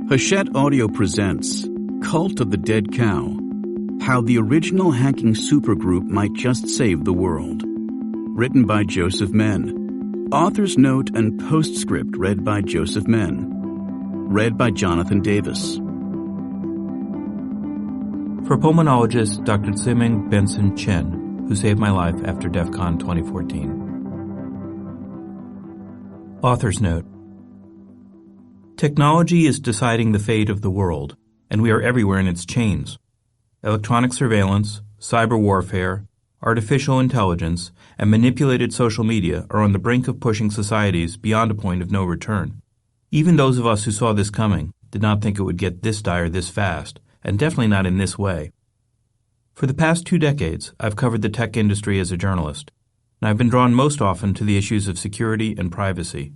Hachette Audio presents Cult of the Dead Cow, How the Original Hacking Supergroup Might Just Save the World. Written by Joseph Menn. Author's note and postscript read by Joseph Menn. Read by Jonathan Davis. For pulmonologist Dr. Tsiming Benson Chen, who saved my life after DEF CON 2014. Author's note. Technology is deciding the fate of the world, and we are everywhere in its chains. Electronic surveillance, cyber warfare, artificial intelligence, and manipulated social media are on the brink of pushing societies beyond a point of no return. Even those of us who saw this coming did not think it would get this dire this fast, and definitely not in this way. For the past 2 decades, I've covered the tech industry as a journalist, and I've been drawn most often to the issues of security and privacy.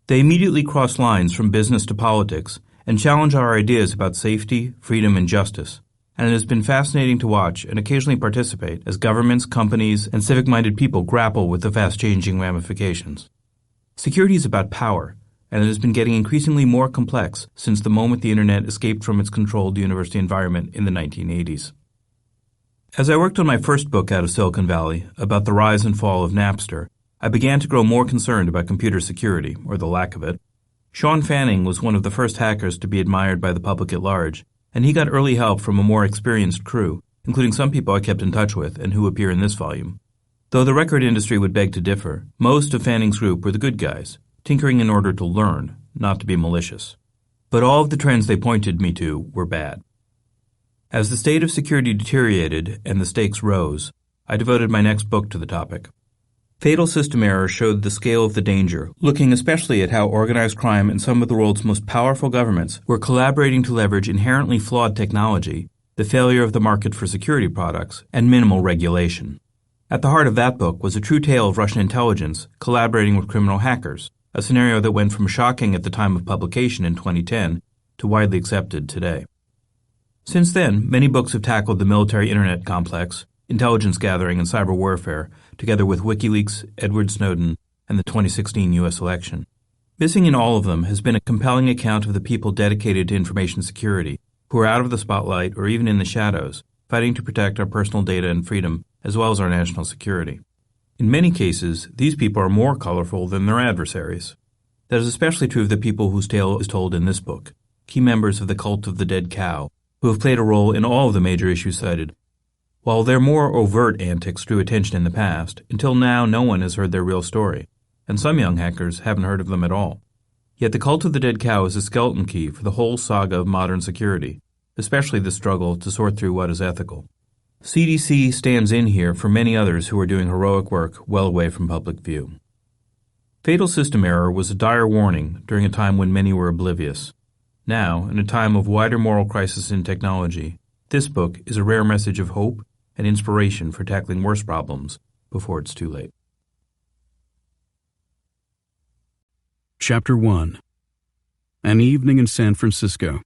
They immediately cross lines from business to politics and challenge our ideas about safety, freedom, and justice, and it has been fascinating to watch and occasionally participate as governments, companies, and civic-minded people grapple with the fast-changing ramifications. Security is about power, and it has been getting increasingly more complex since the moment the Internet escaped from its controlled university environment in the 1980s. As I worked on my first book out of Silicon Valley about the rise and fall of Napster, I began to grow more concerned about computer security, or the lack of it. Sean Fanning was one of the first hackers to be admired by the public at large, and he got early help from a more experienced crew, including some people I kept in touch with and who appear in this volume. Though the record industry would beg to differ, most of Fanning's group were the good guys, tinkering in order to learn, not to be malicious. But all of the trends they pointed me to were bad. As the state of security deteriorated and the stakes rose, I devoted my next book to the topic. Fatal System Error showed the scale of the danger, looking especially at how organized crime and some of the world's most powerful governments were collaborating to leverage inherently flawed technology, the failure of the market for security products, and minimal regulation. At the heart of that book was a true tale of Russian intelligence collaborating with criminal hackers, a scenario that went from shocking at the time of publication in 2010 to widely accepted today. Since then, many books have tackled the military internet complex, intelligence gathering, and cyber warfare, together with WikiLeaks, Edward Snowden, and the 2016 U.S. election. Missing in all of them has been a compelling account of the people dedicated to information security, who are out of the spotlight or even in the shadows, fighting to protect our personal data and freedom, as well as our national security. In many cases, these people are more colorful than their adversaries. That is especially true of the people whose tale is told in this book, key members of the Cult of the Dead Cow, who have played a role in all of the major issues cited. While their more overt antics drew attention in the past, until now no one has heard their real story, and some young hackers haven't heard of them at all. Yet the Cult of the Dead Cow is a skeleton key for the whole saga of modern security, especially the struggle to sort through what is ethical. CDC stands in here for many others who are doing heroic work well away from public view. Fatal System Error was a dire warning during a time when many were oblivious. Now, in a time of wider moral crisis in technology, this book is a rare message of hope and inspiration for tackling worse problems before it's too late. Chapter 1. An Evening in San Francisco.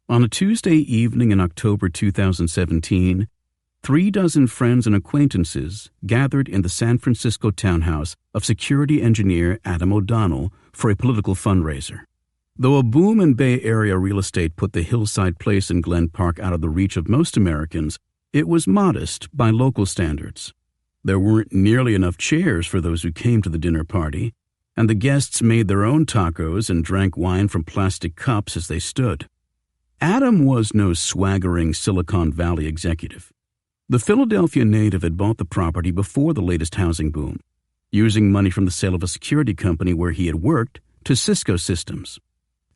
On a Tuesday evening in October 2017, 36 friends and acquaintances gathered in the San Francisco townhouse of security engineer Adam O'Donnell for a political fundraiser. Though a boom in Bay Area real estate put the hillside place in Glen Park out of the reach of most Americans, it was modest by local standards. There weren't nearly enough chairs for those who came to the dinner party, and the guests made their own tacos and drank wine from plastic cups as they stood. Adam was no swaggering Silicon Valley executive. The Philadelphia native had bought the property before the latest housing boom, using money from the sale of a security company where he had worked to Cisco Systems.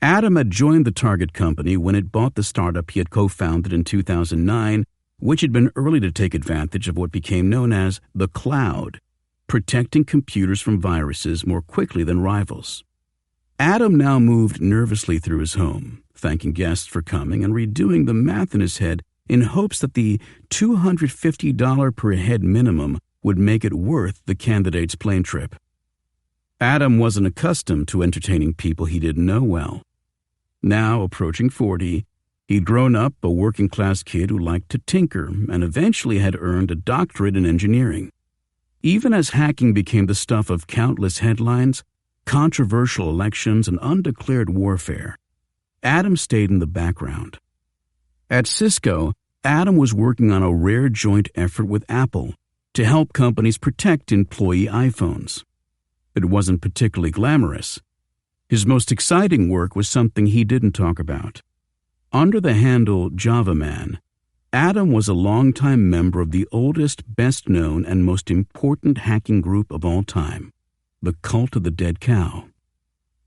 Adam had joined the target company when it bought the startup he had co-founded in 2009, which had been early to take advantage of what became known as the cloud, protecting computers from viruses more quickly than rivals. Adam now moved nervously through his home, thanking guests for coming and redoing the math in his head in hopes that the $250 per head minimum would make it worth the candidate's plane trip. Adam wasn't accustomed to entertaining people he didn't know well. Now, approaching 40, he'd grown up a working-class kid who liked to tinker and eventually had earned a doctorate in engineering. Even as hacking became the stuff of countless headlines, controversial elections, and undeclared warfare, Adam stayed in the background. At Cisco, Adam was working on a rare joint effort with Apple to help companies protect employee iPhones. It wasn't particularly glamorous. His most exciting work was something he didn't talk about. Under the handle Java Man, Adam was a longtime member of the oldest, best-known, and most important hacking group of all time, the Cult of the Dead Cow.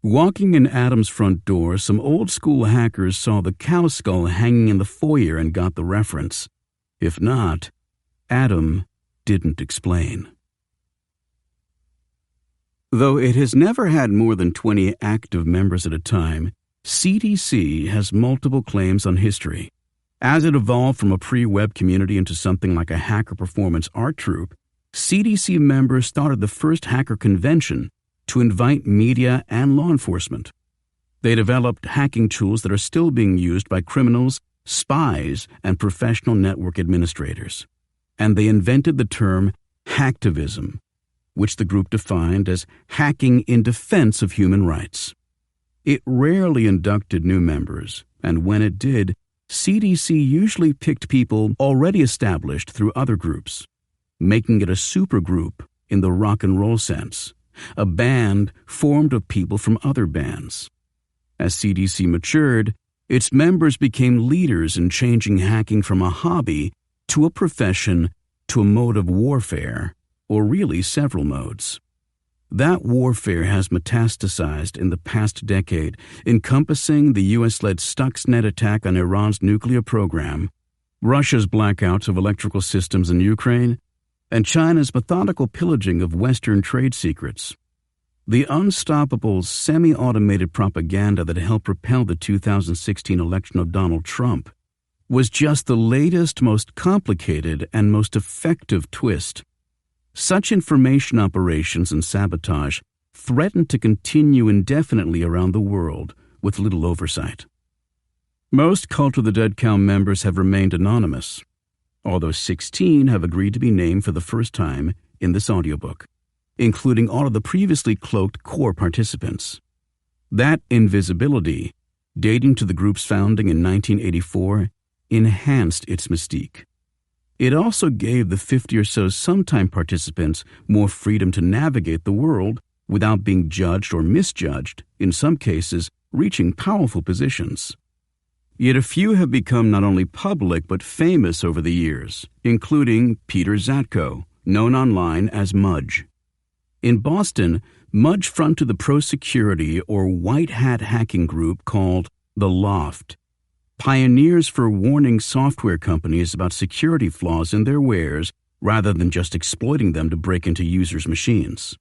Walking in Adam's front door, some old-school hackers saw the cow skull hanging in the foyer and got the reference. If not, Adam didn't explain. Though it has never had more than 20 active members at a time, CDC has multiple claims on history. As it evolved from a pre-web community into something like a hacker performance art troupe, CDC members started the first hacker convention to invite media and law enforcement. They developed hacking tools that are still being used by criminals, spies, and professional network administrators. And they invented the term hacktivism, which the group defined as hacking in defense of human rights. It rarely inducted new members, and when it did, CDC usually picked people already established through other groups, making it a supergroup in the rock and roll sense, a band formed of people from other bands. As CDC matured, its members became leaders in changing hacking from a hobby to a profession to a mode of warfare, or really several modes. That warfare has metastasized in the past decade, encompassing the U.S.-led Stuxnet attack on Iran's nuclear program, Russia's blackouts of electrical systems in Ukraine, and China's methodical pillaging of Western trade secrets. The unstoppable, semi-automated propaganda that helped propel the 2016 election of Donald Trump was just the latest, most complicated, and most effective twist. Such information operations and sabotage threaten to continue indefinitely around the world with little oversight. Most Cult of the Dead Cow members have remained anonymous, although 16 have agreed to be named for the first time in this audiobook, including all of the previously cloaked core participants. That invisibility, dating to the group's founding in 1984, enhanced its mystique. It also gave the 50 or so sometime participants more freedom to navigate the world without being judged or misjudged, in some cases reaching powerful positions. Yet a few have become not only public but famous over the years, including Peter Zatko, known online as Mudge. In Boston, Mudge fronted the pro-security or white hat hacking group called The Loft, pioneers for warning software companies about security flaws in their wares rather than just exploiting them to break into users' machines.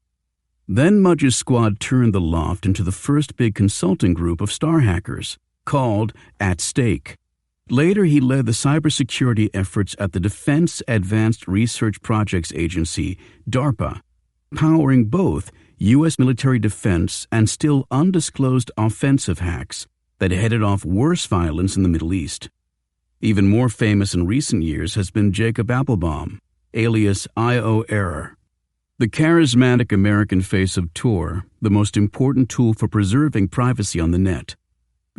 Then Mudge's squad turned The Loft into the first big consulting group of star hackers, called At Stake. Later, he led the cybersecurity efforts at the Defense Advanced Research Projects Agency, DARPA, powering both U.S. military defense and still undisclosed offensive hacks that headed off worse violence in the Middle East. Even more famous in recent years has been Jacob Applebaum, alias I.O. Error, the charismatic American face of Tor, the most important tool for preserving privacy on the net.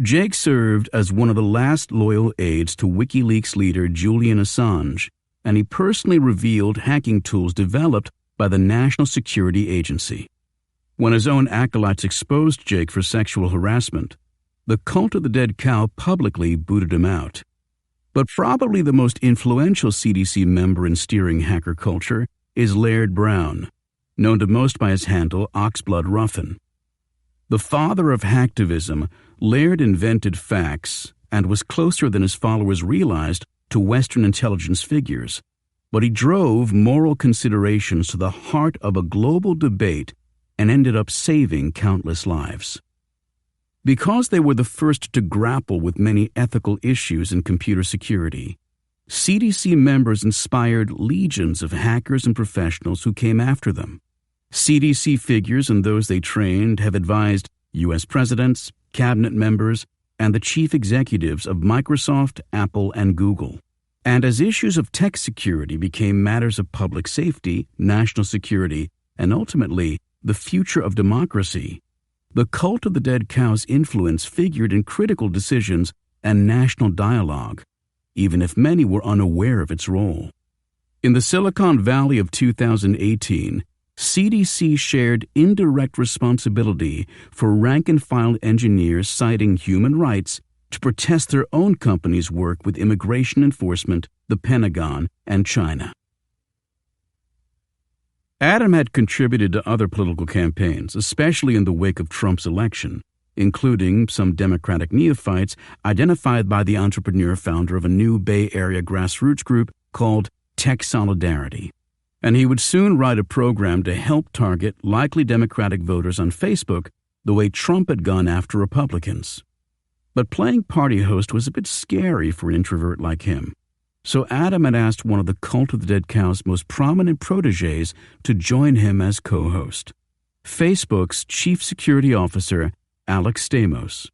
Jake served as one of the last loyal aides to WikiLeaks leader Julian Assange, and he personally revealed hacking tools developed by the National Security Agency. When his own acolytes exposed Jake for sexual harassment, the Cult of the Dead Cow publicly booted him out. But probably the most influential CDC member in steering hacker culture is Laird Brown, known to most by his handle Oxblood Ruffin. The father of hacktivism, Laird invented facts and was closer than his followers realized to Western intelligence figures, but he drove moral considerations to the heart of a global debate and ended up saving countless lives. Because they were the first to grapple with many ethical issues in computer security, CDC members inspired legions of hackers and professionals who came after them. CDC figures and those they trained have advised U.S. presidents, cabinet members, and the chief executives of Microsoft, Apple, and Google. And as issues of tech security became matters of public safety, national security, and ultimately the future of democracy, the cult of the dead cow's influence figured in critical decisions and national dialogue, even if many were unaware of its role. In the Silicon Valley of 2018, CDC shared indirect responsibility for rank-and-file engineers citing human rights to protest their own company's work with immigration enforcement, the Pentagon, and China. Adam had contributed to other political campaigns, especially in the wake of Trump's election, including some Democratic neophytes identified by the entrepreneur founder of a new Bay Area grassroots group called Tech Solidarity. And he would soon write a program to help target likely Democratic voters on Facebook the way Trump had gone after Republicans. But playing party host was a bit scary for an introvert like him. So Adam had asked one of the Cult of the Dead Cow's most prominent protégés to join him as co-host, Facebook's chief security officer, Alex Stamos.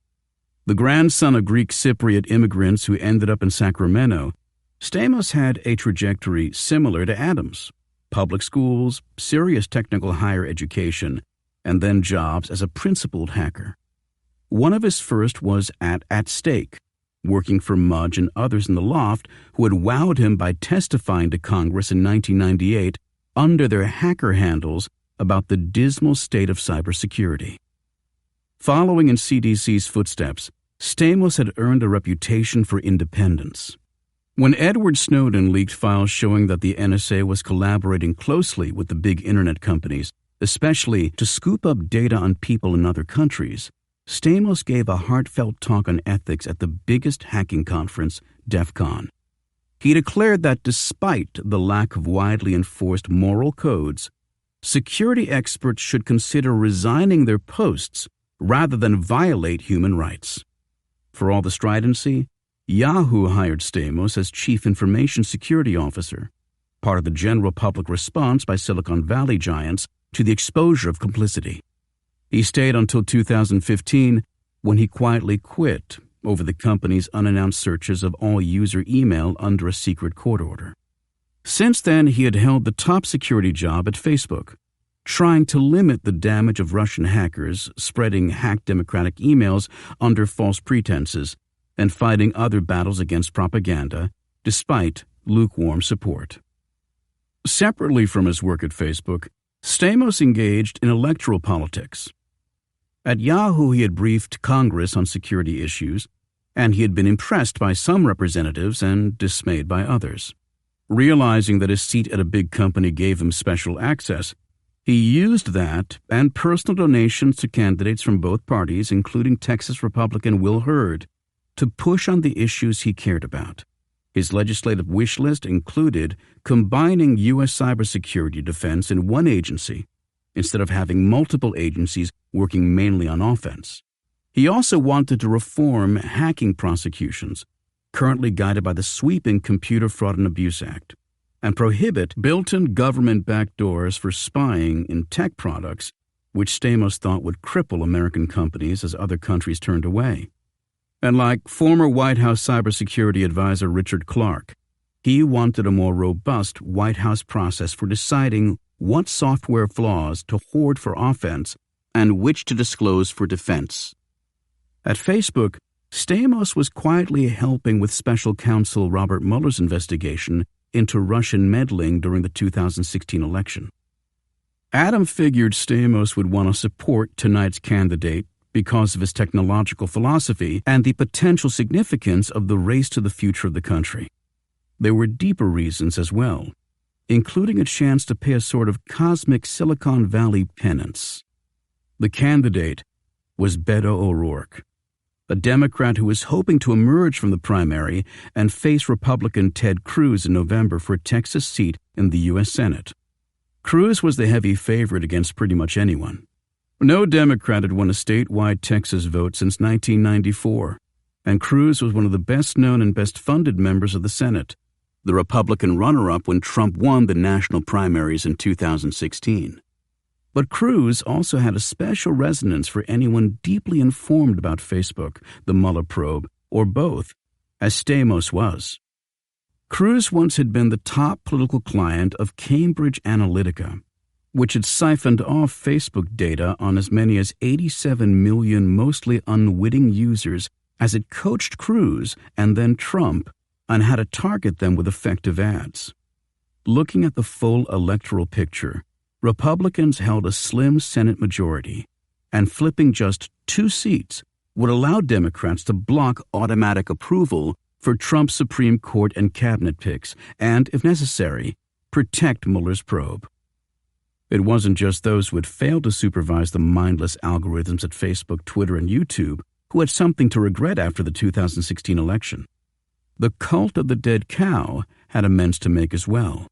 The grandson of Greek Cypriot immigrants who ended up in Sacramento, Stamos had a trajectory similar to Adam's: public schools, serious technical higher education, and then jobs as a principled hacker. One of his first was at Stake, working for Mudge and others in the loft who had wowed him by testifying to Congress in 1998 under their hacker handles about the dismal state of cybersecurity. Following in CDC's footsteps, Stamos had earned a reputation for independence. When Edward Snowden leaked files showing that the NSA was collaborating closely with the big internet companies, especially to scoop up data on people in other countries, Stamos gave a heartfelt talk on ethics at the biggest hacking conference, DEF CON. He declared that despite the lack of widely enforced moral codes, security experts should consider resigning their posts rather than violate human rights. For all the stridency, Yahoo hired Stamos as Chief Information Security Officer, part of the general public response by Silicon Valley giants to the exposure of complicity. He stayed until 2015, when he quietly quit over the company's unannounced searches of all user email under a secret court order. Since then, he had held the top security job at Facebook, trying to limit the damage of Russian hackers spreading hacked Democratic emails under false pretenses and fighting other battles against propaganda, despite lukewarm support. Separately from his work at Facebook, Stamos engaged in electoral politics. At Yahoo, he had briefed Congress on security issues, and he had been impressed by some representatives and dismayed by others. Realizing that his seat at a big company gave him special access, he used that and personal donations to candidates from both parties, including Texas Republican Will Hurd, to push on the issues he cared about. His legislative wish list included combining U.S. cybersecurity defense in one agency instead of having multiple agencies working mainly on offense. He also wanted to reform hacking prosecutions, currently guided by the sweeping Computer Fraud and Abuse Act, and prohibit built-in government backdoors for spying in tech products, which Stamos thought would cripple American companies as other countries turned away. And like former White House cybersecurity advisor Richard Clarke, he wanted a more robust White House process for deciding what software flaws to hoard for offense and which to disclose for defense. At Facebook, Stamos was quietly helping with special counsel Robert Mueller's investigation into Russian meddling during the 2016 election. Adam figured Stamos would want to support tonight's candidate because of his technological philosophy and the potential significance of the race to the future of the country. There were deeper reasons as well, including a chance to pay a sort of cosmic Silicon Valley penance. The candidate was Beto O'Rourke, a Democrat who was hoping to emerge from the primary and face Republican Ted Cruz in November for a Texas seat in the U.S. Senate. Cruz was the heavy favorite against pretty much anyone. No Democrat had won a statewide Texas vote since 1994, and Cruz was one of the best-known and best-funded members of the Senate, the Republican runner-up when Trump won the national primaries in 2016. But Cruz also had a special resonance for anyone deeply informed about Facebook, the Mueller probe, or both, as Stamos was. Cruz once had been the top political client of Cambridge Analytica, which had siphoned off Facebook data on as many as 87 million mostly unwitting users as it coached Cruz and then Trump on how to target them with effective ads. Looking at the full electoral picture, Republicans held a slim Senate majority, and flipping just 2 seats would allow Democrats to block automatic approval for Trump's Supreme Court and cabinet picks and, if necessary, protect Mueller's probe. It wasn't just those who had failed to supervise the mindless algorithms at Facebook, Twitter, and YouTube who had something to regret after the 2016 election. The cult of the dead cow had amends to make as well.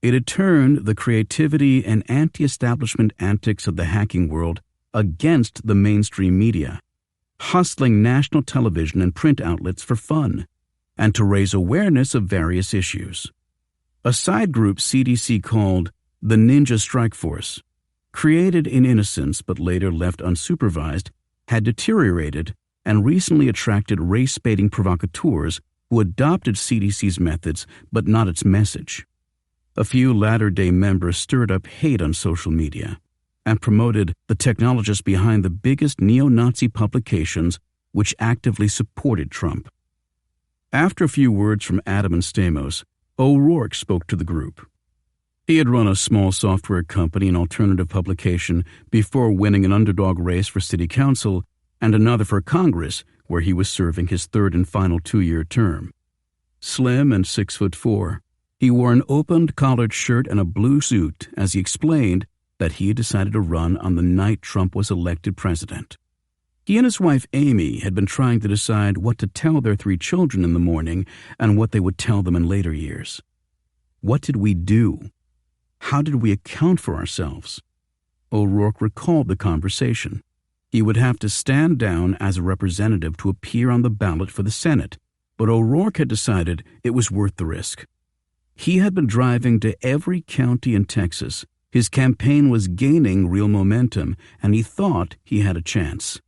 It had turned the creativity and anti-establishment antics of the hacking world against the mainstream media, hustling national television and print outlets for fun, and to raise awareness of various issues. A side group CDC called the Ninja Strike Force, created in innocence but later left unsupervised, had deteriorated and recently attracted race-baiting provocateurs who adopted CDC's methods but not its message. A few latter-day members stirred up hate on social media and promoted the technologists behind the biggest neo-Nazi publications which actively supported Trump. After a few words from Adam and Stamos, O'Rourke spoke to the group. He had run a small software company and alternative publication before winning an underdog race for city council and another for Congress, where he was serving his 3rd and final 2-year term. Slim and 6'4", he wore an opened collared shirt and a blue suit as he explained that he had decided to run on the night Trump was elected president. He and his wife Amy had been trying to decide what to tell their 3 children in the morning and what they would tell them in later years. What did we do? How did we account for ourselves? O'Rourke recalled the conversation. He would have to stand down as a representative to appear on the ballot for the Senate, but O'Rourke had decided it was worth the risk. He had been driving to every county in Texas. His campaign was gaining real momentum, and he thought he had a chance.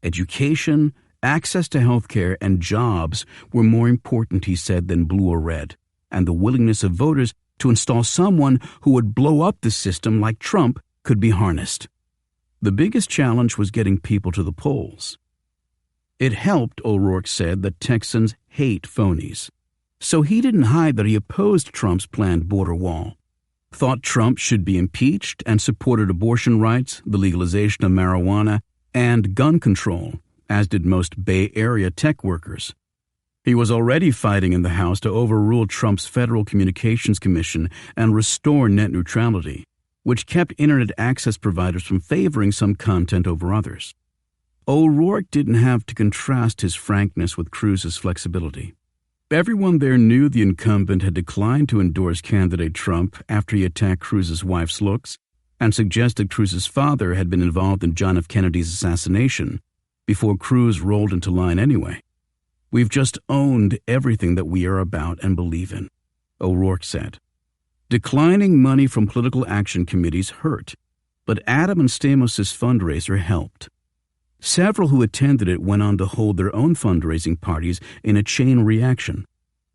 Education, access to health care, and jobs were more important, he said, than blue or red, and the willingness of voters to install someone who would blow up the system like Trump could be harnessed. The biggest challenge was getting people to the polls. It helped, O'Rourke said, that Texans hate phonies. So he didn't hide that he opposed Trump's planned border wall, thought Trump should be impeached, and supported abortion rights, the legalization of marijuana, and gun control, as did most Bay Area tech workers. He was already fighting in the House to overrule Trump's Federal Communications Commission and restore net neutrality, which kept Internet access providers from favoring some content over others. O'Rourke didn't have to contrast his frankness with Cruz's flexibility. Everyone there knew the incumbent had declined to endorse candidate Trump after he attacked Cruz's wife's looks and suggested Cruz's father had been involved in John F. Kennedy's assassination before Cruz rolled into line anyway. "We've just owned everything that we are about and believe in," O'Rourke said. Declining money from political action committees hurt, but Adam and Stamos' fundraiser helped. Several who attended it went on to hold their own fundraising parties in a chain reaction.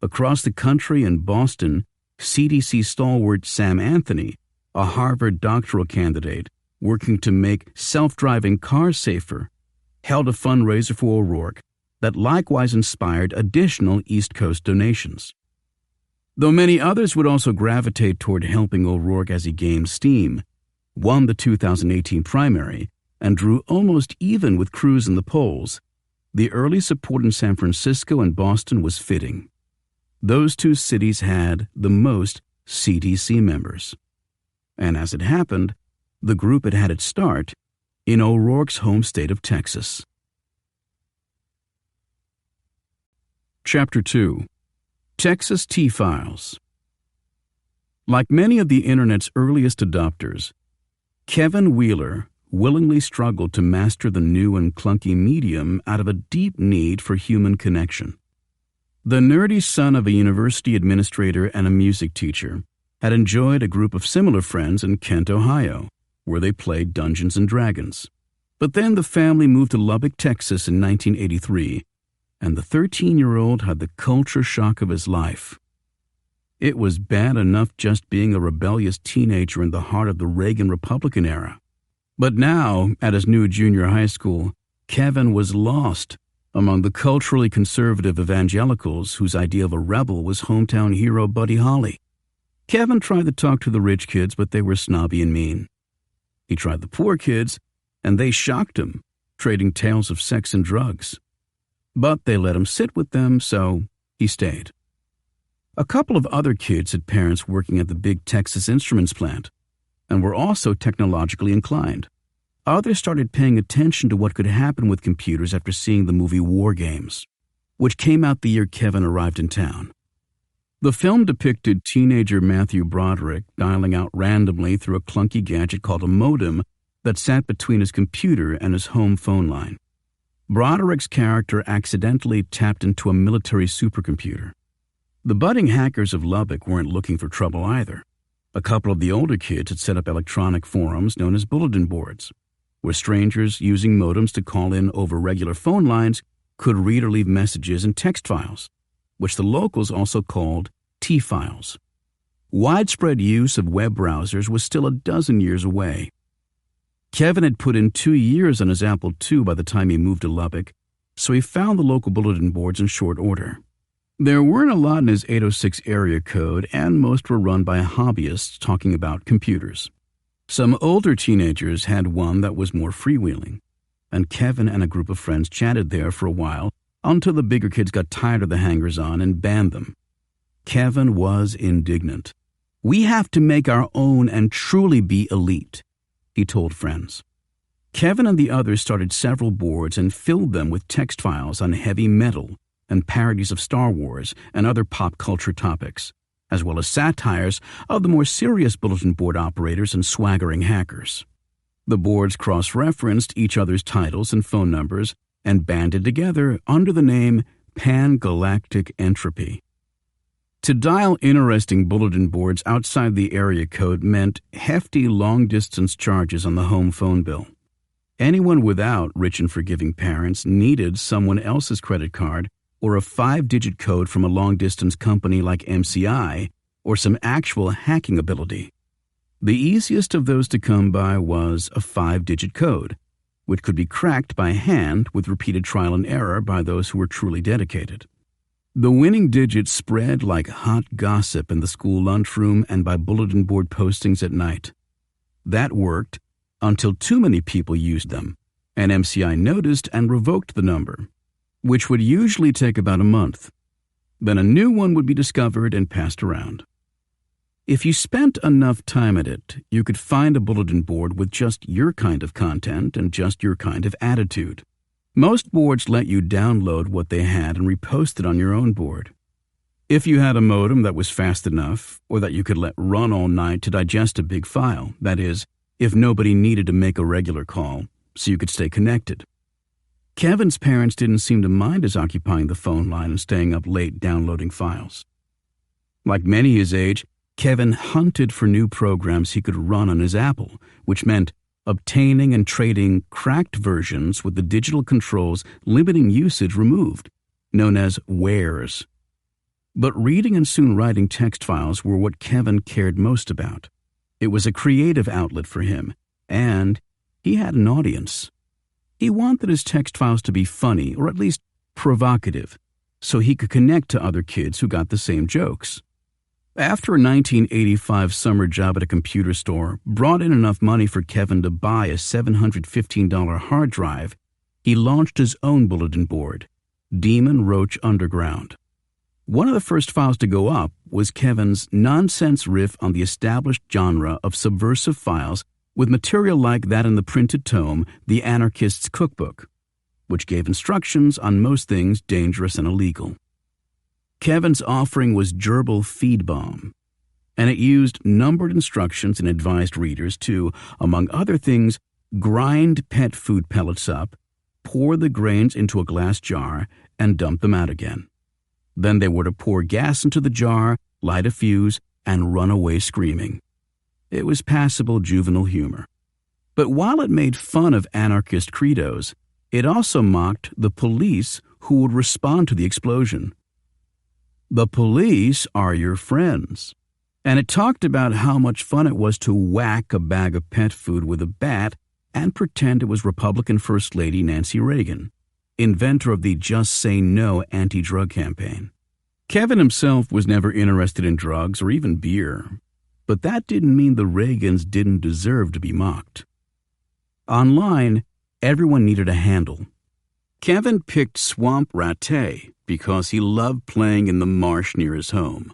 Across the country in Boston, CDC stalwart Sam Anthony, a Harvard doctoral candidate working to make self-driving cars safer, held a fundraiser for O'Rourke that likewise inspired additional East Coast donations. Though many others would also gravitate toward helping O'Rourke as he gained steam, won the 2018 primary, and drew almost even with Cruz in the polls, the early support in San Francisco and Boston was fitting. Those 2 cities had the most CDC members. And as it happened, the group had had its start in O'Rourke's home state of Texas. Chapter 2. Texas T-Files. Like many of the Internet's earliest adopters, Kevin Wheeler willingly struggled to master the new and clunky medium out of a deep need for human connection. The nerdy son of a university administrator and a music teacher had enjoyed a group of similar friends in Kent, Ohio, where they played Dungeons and Dragons. But then the family moved to Lubbock, Texas in 1983, and the 13-year-old had the culture shock of his life. It was bad enough just being a rebellious teenager in the heart of the Reagan Republican era. But now, at his new junior high school, Kevin was lost among the culturally conservative evangelicals whose idea of a rebel was hometown hero Buddy Holly. Kevin tried to talk to the rich kids, but they were snobby and mean. He tried the poor kids, and they shocked him, trading tales of sex and drugs. But they let him sit with them, so he stayed. A couple of other kids had parents working at the big Texas Instruments plant and were also technologically inclined. Others started paying attention to what could happen with computers after seeing the movie War Games, which came out the year Kevin arrived in town. The film depicted teenager Matthew Broderick dialing out randomly through a clunky gadget called a modem that sat between his computer and his home phone line. Broderick's character accidentally tapped into a military supercomputer. The budding hackers of Lubbock weren't looking for trouble either. A couple of the older kids had set up electronic forums known as bulletin boards, where strangers using modems to call in over regular phone lines could read or leave messages in text files, which the locals also called T-files. Widespread use of web browsers was still a dozen years away. Kevin had put in 2 years on his Apple II by the time he moved to Lubbock, so he found the local bulletin boards in short order. There weren't a lot in his 806 area code, and most were run by hobbyists talking about computers. Some older teenagers had one that was more freewheeling, and Kevin and a group of friends chatted there for a while until the bigger kids got tired of the hangers-on and banned them. Kevin was indignant. "We have to make our own and truly be elite," he told friends. Kevin and the others started several boards and filled them with text files on heavy metal and parodies of Star Wars and other pop culture topics, as well as satires of the more serious bulletin board operators and swaggering hackers. The boards cross-referenced each other's titles and phone numbers and banded together under the name Pan-Galactic Entropy. To dial interesting bulletin boards outside the area code meant hefty long-distance charges on the home phone bill. Anyone without rich and forgiving parents needed someone else's credit card or a 5-digit code from a long-distance company like MCI, or some actual hacking ability. The easiest of those to come by was a 5-digit code, which could be cracked by hand with repeated trial and error by those who were truly dedicated. The winning digits spread like hot gossip in the school lunchroom and by bulletin board postings at night. That worked until too many people used them, and MCI noticed and revoked the number, which would usually take about a month. Then a new one would be discovered and passed around. If you spent enough time at it, you could find a bulletin board with just your kind of content and just your kind of attitude. Most boards let you download what they had and repost it on your own board. If you had a modem that was fast enough, or that you could let run all night to digest a big file, that is, if nobody needed to make a regular call, so you could stay connected. Kevin's parents didn't seem to mind his occupying the phone line and staying up late downloading files. Like many his age, Kevin hunted for new programs he could run on his Apple, which meant obtaining and trading cracked versions with the digital controls limiting usage removed, known as wares. But reading and soon writing text files were what Kevin cared most about. It was a creative outlet for him, and he had an audience. He wanted his text files to be funny, or at least provocative, so he could connect to other kids who got the same jokes. After a 1985 summer job at a computer store brought in enough money for Kevin to buy a $715 hard drive, he launched his own bulletin board, Demon Roach Underground. One of the first files to go up was Kevin's nonsense riff on the established genre of subversive files with material like that in the printed tome, The Anarchist's Cookbook, which gave instructions on most things dangerous and illegal. Kevin's offering was Gerbil Feed Bomb, and it used numbered instructions and advised readers to, among other things, grind pet food pellets up, pour the grains into a glass jar, and dump them out again. Then they were to pour gas into the jar, light a fuse, and run away screaming. It was passable juvenile humor. But while it made fun of anarchist credos, it also mocked the police who would respond to the explosion. The police are your friends. And it talked about how much fun it was to whack a bag of pet food with a bat and pretend it was Republican First Lady Nancy Reagan, inventor of the Just Say No anti-drug campaign. Kevin himself was never interested in drugs or even beer, but that didn't mean the Reagans didn't deserve to be mocked. Online, everyone needed a handle. Kevin picked Swamp Rattay because he loved playing in the marsh near his home.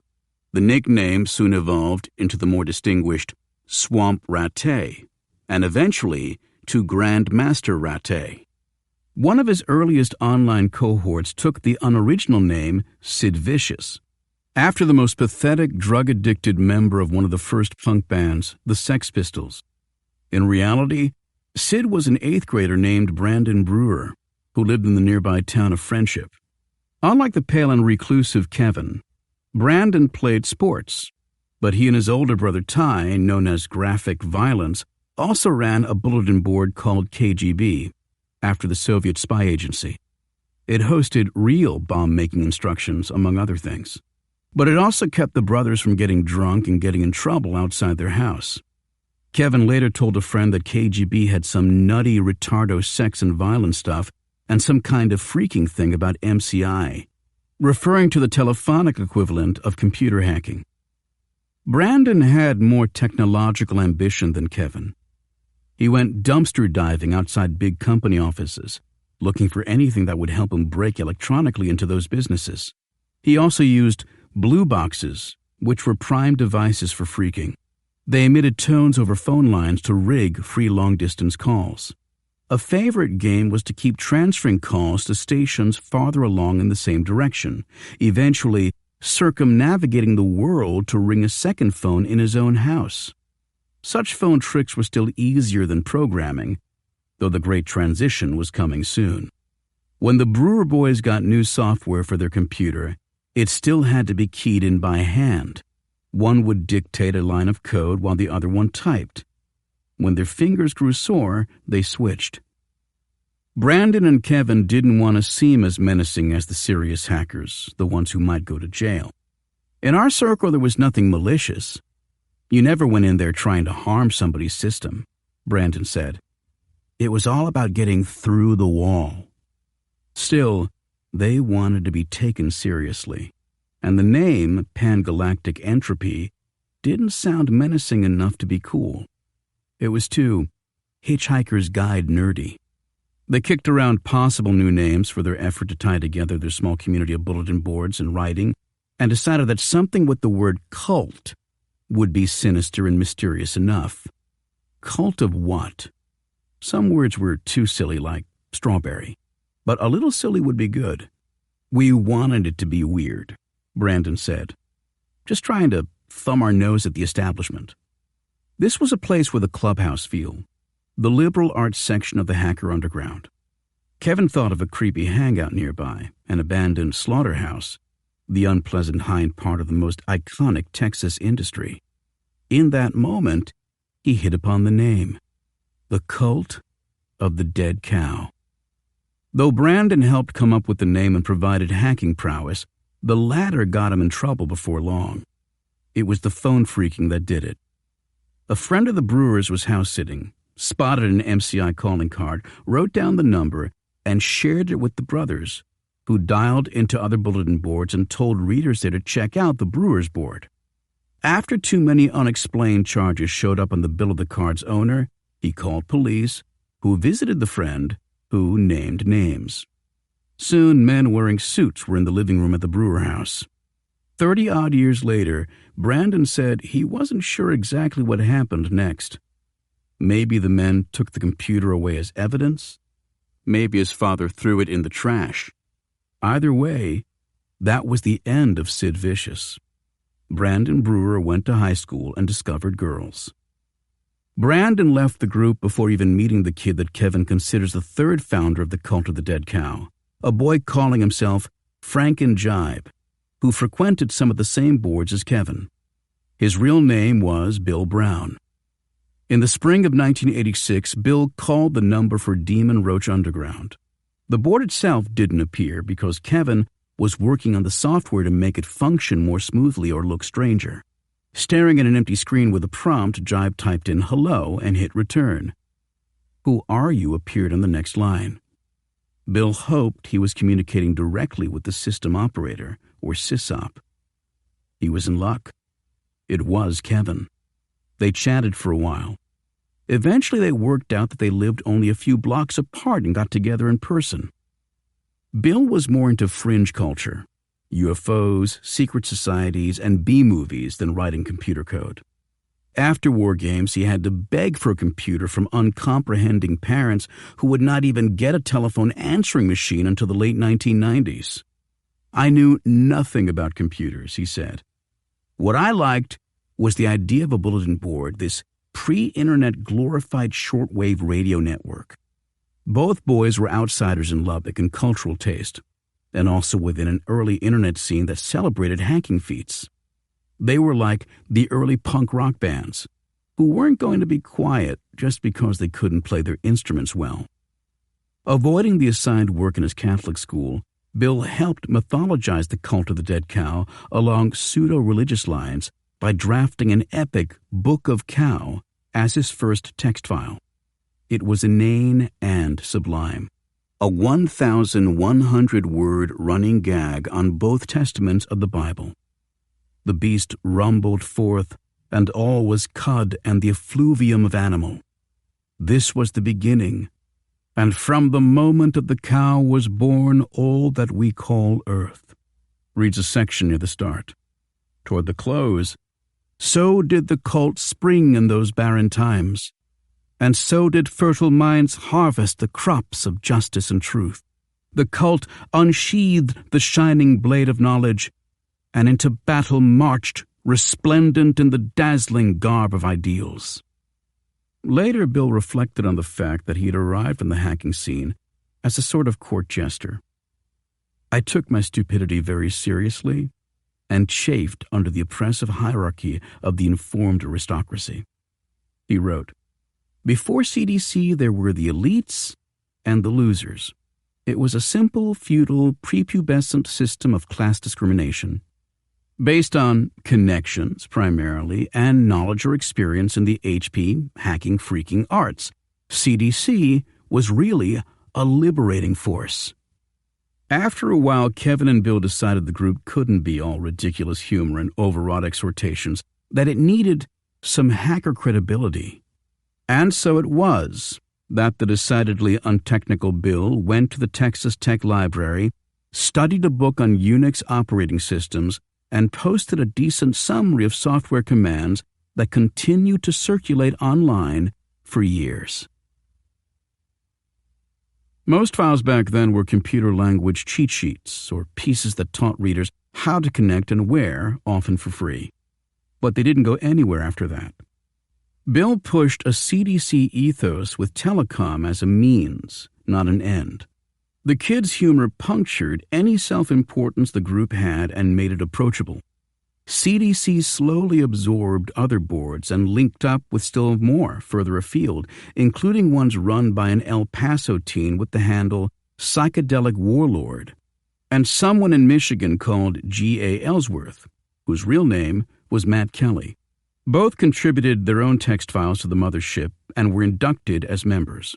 The nickname soon evolved into the more distinguished Swamp Rattay, and eventually to Grandmaster Rattay. One of his earliest online cohorts took the unoriginal name Sid Vicious, after the most pathetic drug-addicted member of one of the first punk bands, the Sex Pistols. In reality, Sid was an 8th grader named Brandon Brewer, who lived in the nearby town of Friendship. Unlike the pale and reclusive Kevin, Brandon played sports, but he and his older brother Ty, known as Graphic Violence, also ran a bulletin board called KGB, after the Soviet spy agency. It hosted real bomb-making instructions, among other things. But it also kept the brothers from getting drunk and getting in trouble outside their house. Kevin later told a friend that KGB had some nutty retardo sex and violence stuff and some kind of freaking thing about MCI, referring to the telephonic equivalent of computer hacking. Brandon had more technological ambition than Kevin. He went dumpster diving outside big company offices, looking for anything that would help him break electronically into those businesses. He also used blue boxes, which were prime devices for freaking. They emitted tones over phone lines to rig free long-distance calls. A favorite game was to keep transferring calls to stations farther along in the same direction, eventually circumnavigating the world to ring a second phone in his own house. Such phone tricks were still easier than programming, though the great transition was coming soon. When the Brewer boys got new software for their computer, it still had to be keyed in by hand. One would dictate a line of code while the other one typed. When their fingers grew sore, they switched. Brandon and Kevin didn't want to seem as menacing as the serious hackers, the ones who might go to jail. In our circle, there was nothing malicious. You never went in there trying to harm somebody's system, Brandon said. It was all about getting through the wall. Still, they wanted to be taken seriously, and the name Pangalactic Entropy didn't sound menacing enough to be cool. It was too Hitchhiker's Guide nerdy. They kicked around possible new names for their effort to tie together their small community of bulletin boards and writing, and decided that something with the word cult would be sinister and mysterious enough. Cult of what? Some words were too silly, like strawberry, but a little silly would be good. We wanted it to be weird, Brandon said. Just trying to thumb our nose at the establishment. This was a place with a clubhouse feel, the liberal arts section of the hacker underground. Kevin thought of a creepy hangout nearby, an abandoned slaughterhouse, the unpleasant hind part of the most iconic Texas industry. In that moment, he hit upon the name, the Cult of the Dead Cow. Though Brandon helped come up with the name and provided hacking prowess, the latter got him in trouble before long. It was the phone phreaking that did it. A friend of the Brewers was house-sitting, spotted an MCI calling card, wrote down the number, and shared it with the brothers, who dialed into other bulletin boards and told readers there to check out the Brewers board. After too many unexplained charges showed up on the bill of the card's owner, he called police, who visited the friend, who named names. Soon, men wearing suits were in the living room at the Brewer house. 30-odd years later, Brandon said he wasn't sure exactly what happened next. Maybe the men took the computer away as evidence. Maybe his father threw it in the trash. Either way, that was the end of Sid Vicious. Brandon Brewer went to high school and discovered girls. Brandon left the group before even meeting the kid that Kevin considers the third founder of the Cult of the Dead Cow, a boy calling himself Franken Jibe, who frequented some of the same boards as Kevin. His real name was Bill Brown. In the spring of 1986, Bill called the number for Demon Roach Underground. The board itself didn't appear because Kevin was working on the software to make it function more smoothly or look stranger. Staring at an empty screen with a prompt, Jibe typed in hello and hit return. Who are you appeared on the next line. Bill hoped he was communicating directly with the system operator, or sysop. He was in luck. It was Kevin. They chatted for a while. Eventually they worked out that they lived only a few blocks apart and got together in person. Bill was more into fringe culture, UFOs, secret societies, and B-movies than writing computer code. After war games, he had to beg for a computer from uncomprehending parents who would not even get a telephone answering machine until the late 1990s. I knew nothing about computers, he said. What I liked was the idea of a bulletin board, this pre-internet glorified shortwave radio network. Both boys were outsiders in Lubbock in cultural taste, and also within an early internet scene that celebrated hacking feats. They were like the early punk rock bands, who weren't going to be quiet just because they couldn't play their instruments well. Avoiding the assigned work in his Catholic school, Bill helped mythologize the cult of the dead cow along pseudo-religious lines by drafting an epic Book of Cow as his first text file. It was inane and sublime, a 1,100-word running gag on both testaments of the Bible. The beast rumbled forth, and all was cud and the effluvium of animal. This was the beginning, and from the moment of the cow was born all that we call earth, reads a section near the start. Toward the close, so did the cult spring in those barren times, and so did fertile minds harvest the crops of justice and truth. The cult unsheathed the shining blade of knowledge, and into battle marched, resplendent in the dazzling garb of ideals. Later, Bill reflected on the fact that he had arrived in the hacking scene as a sort of court jester. I took my stupidity very seriously and chafed under the oppressive hierarchy of the informed aristocracy. He wrote, before CDC, there were the elites and the losers. It was a simple, feudal, prepubescent system of class discrimination, based on connections, primarily, and knowledge or experience in the HP, hacking, freaking arts. CDC was really a liberating force. After a while, Kevin and Bill decided the group couldn't be all ridiculous humor and overwrought exhortations, that it needed some hacker credibility. And so it was that the decidedly untechnical Bill went to the Texas Tech Library, studied a book on Unix operating systems, and posted a decent summary of software commands that continued to circulate online for years. Most files back then were computer language cheat sheets or pieces that taught readers how to connect and where, often for free. But they didn't go anywhere after that. Bill pushed a CDC ethos with telecom as a means, not an end. The kids' humor punctured any self-importance the group had and made it approachable. CDC slowly absorbed other boards and linked up with still more further afield, including ones run by an El Paso teen with the handle Psychedelic Warlord, and someone in Michigan called G.A. Ellsworth, whose real name was Matt Kelly. Both contributed their own text files to the mothership and were inducted as members.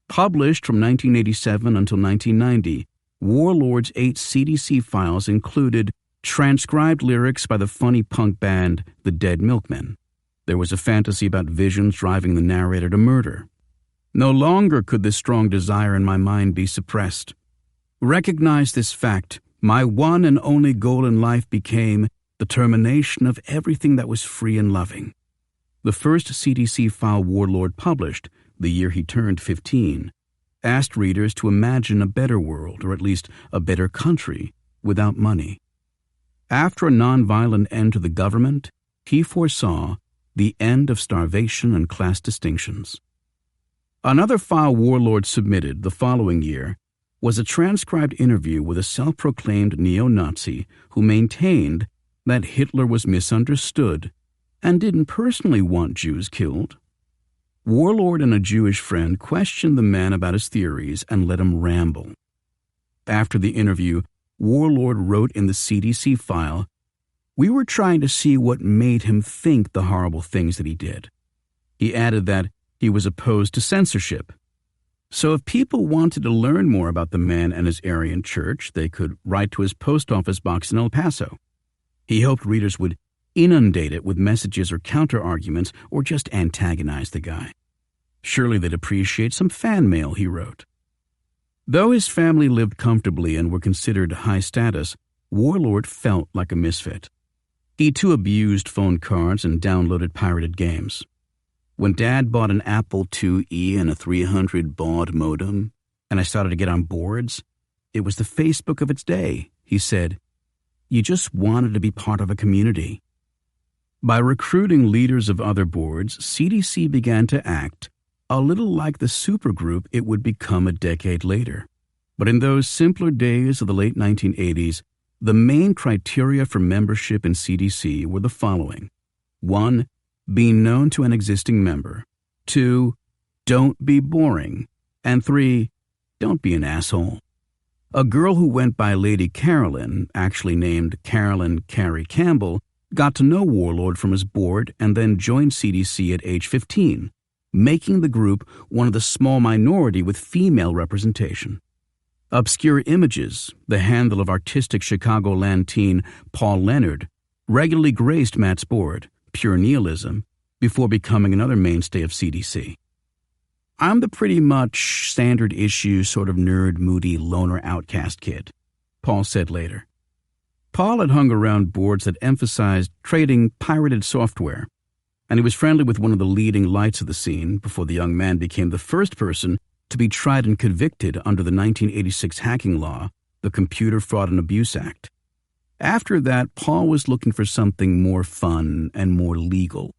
Published from 1987 until 1990, Warlord's 8 CDC files included transcribed lyrics by the funny punk band The Dead Milkmen. There was a fantasy about visions driving the narrator to murder. No longer could this strong desire in my mind be suppressed. Recognize this fact. My one and only goal in life became the termination of everything that was free and loving. The first CDC file Warlord published, the year he turned 15, asked readers to imagine a better world, or at least a better country, without money. After a nonviolent end to the government, he foresaw the end of starvation and class distinctions. Another file Warlord submitted the following year was a transcribed interview with a self-proclaimed neo-Nazi who maintained that Hitler was misunderstood and didn't personally want Jews killed. Warlord and a Jewish friend questioned the man about his theories and let him ramble. After the interview, Warlord wrote in the CDC file, "We were trying to see what made him think the horrible things that he did." He added that he was opposed to censorship. So if people wanted to learn more about the man and his Aryan church, they could write to his post office box in El Paso. He hoped readers would inundate it with messages or counter-arguments or just antagonize the guy. Surely they'd appreciate some fan mail, he wrote. Though his family lived comfortably and were considered high status, Warlord felt like a misfit. He too abused phone cards and downloaded pirated games. When Dad bought an Apple IIe and a 300 baud modem, and I started to get on boards, it was the Facebook of its day, he said. You just wanted to be part of a community. By recruiting leaders of other boards, CDC began to act a little like the supergroup it would become a decade later. But in those simpler days of the late 1980s, the main criteria for membership in CDC were the following. 1. Being known to an existing member. 2. Don't be boring. And 3. Don't be an asshole. A girl who went by Lady Carolyn, actually named Carolyn Carrie Campbell, got to know Warlord from his board and then joined CDC at age 15, making the group one of the small minority with female representation. Obscure Images, the handle of artistic Chicagoland teen Paul Leonard, regularly graced Matt's board, Pure Nihilism, before becoming another mainstay of CDC. I'm the pretty much standard issue sort of nerd, moody, loner outcast kid, Paul said later. Paul had hung around boards that emphasized trading pirated software, and he was friendly with one of the leading lights of the scene before the young man became the first person to be tried and convicted under the 1986 hacking law, the Computer Fraud and Abuse Act. After that, Paul was looking for something more fun and more legal.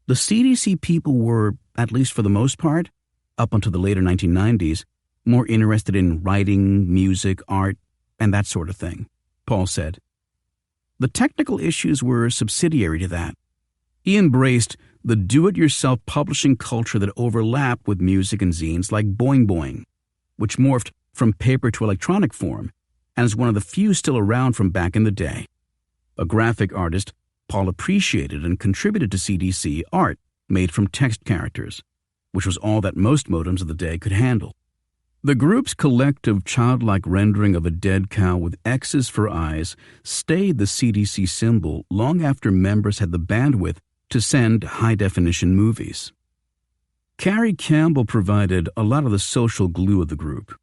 The CDC people were, at least for the most part, up until the later 1990s, more interested in writing, music, art, and that sort of thing, Paul said. The technical issues were subsidiary to that. He embraced the do-it-yourself publishing culture that overlapped with music and zines like Boing Boing, which morphed from paper to electronic form and is one of the few still around from back in the day. A graphic artist, Paul appreciated and contributed to CDC art made from text characters, which was all that most modems of the day could handle. The group's collective childlike rendering of a dead cow with X's for eyes stayed the CDC symbol long after members had the bandwidth to send high-definition movies. Carrie Campbell provided a lot of the social glue of the group.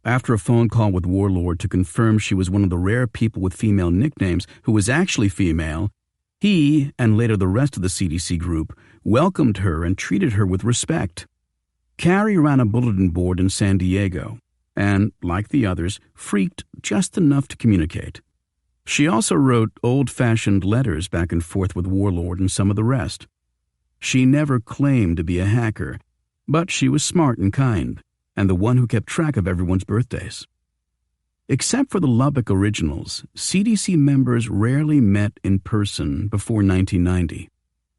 After a phone call with Warlord to confirm she was one of the rare people with female nicknames who was actually female, he, and later the rest of the CDC group, welcomed her and treated her with respect. Carrie ran a bulletin board in San Diego and, like the others, freaked just enough to communicate. She also wrote old-fashioned letters back and forth with Warlord and some of the rest. She never claimed to be a hacker, but she was smart and kind, and the one who kept track of everyone's birthdays. Except for the Lubbock originals, CDC members rarely met in person before 1990.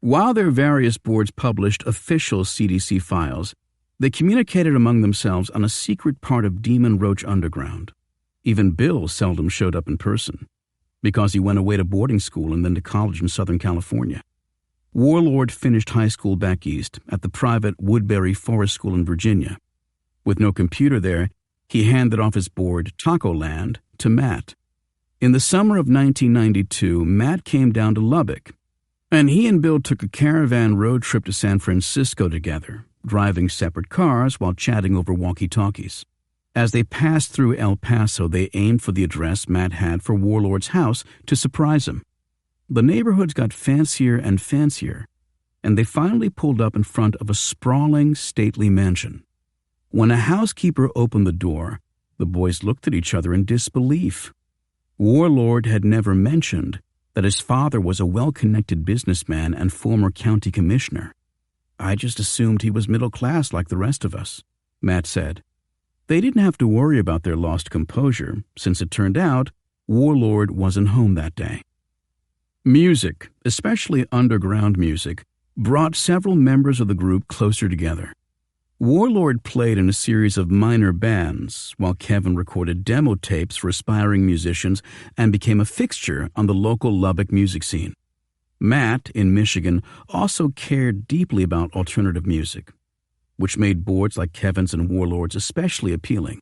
While their various boards published official CDC files, they communicated among themselves on a secret part of Demon Roach Underground. Even Bill seldom showed up in person, because he went away to boarding school and then to college in Southern California. Warlord finished high school back east at the private Woodbury Forest School in Virginia. With no computer there, he handed off his board, Taco Land, to Matt. In the summer of 1992, Matt came down to Lubbock, and he and Bill took a caravan road trip to San Francisco together, driving separate cars while chatting over walkie-talkies. As they passed through El Paso, they aimed for the address Matt had for Warlord's house to surprise him. The neighborhoods got fancier and fancier, and they finally pulled up in front of a sprawling, stately mansion. When a housekeeper opened the door, the boys looked at each other in disbelief. Warlord had never mentioned that his father was a well-connected businessman and former county commissioner. I just assumed he was middle class like the rest of us, Matt said. They didn't have to worry about their lost composure, since it turned out Warlord wasn't home that day. Music, especially underground music, brought several members of the group closer together. Warlord played in a series of minor bands, while Kevin recorded demo tapes for aspiring musicians and became a fixture on the local Lubbock music scene. Matt, in Michigan, also cared deeply about alternative music, which made boards like Kevin's and Warlord's especially appealing.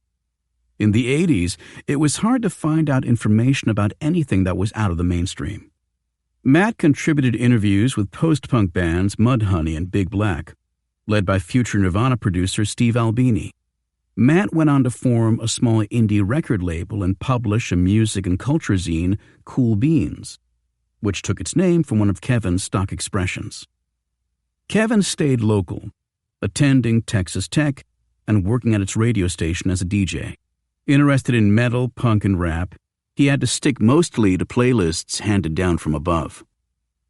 In the 80s, it was hard to find out information about anything that was out of the mainstream. Matt contributed interviews with post-punk bands Mudhoney and Big Black, led by future Nirvana producer Steve Albini. Matt went on to form a small indie record label and publish a music and culture zine, Cool Beans, which took its name from one of Kevin's stock expressions. Kevin stayed local, attending Texas Tech and working at its radio station as a DJ. Interested in metal, punk, and rap, he had to stick mostly to playlists handed down from above.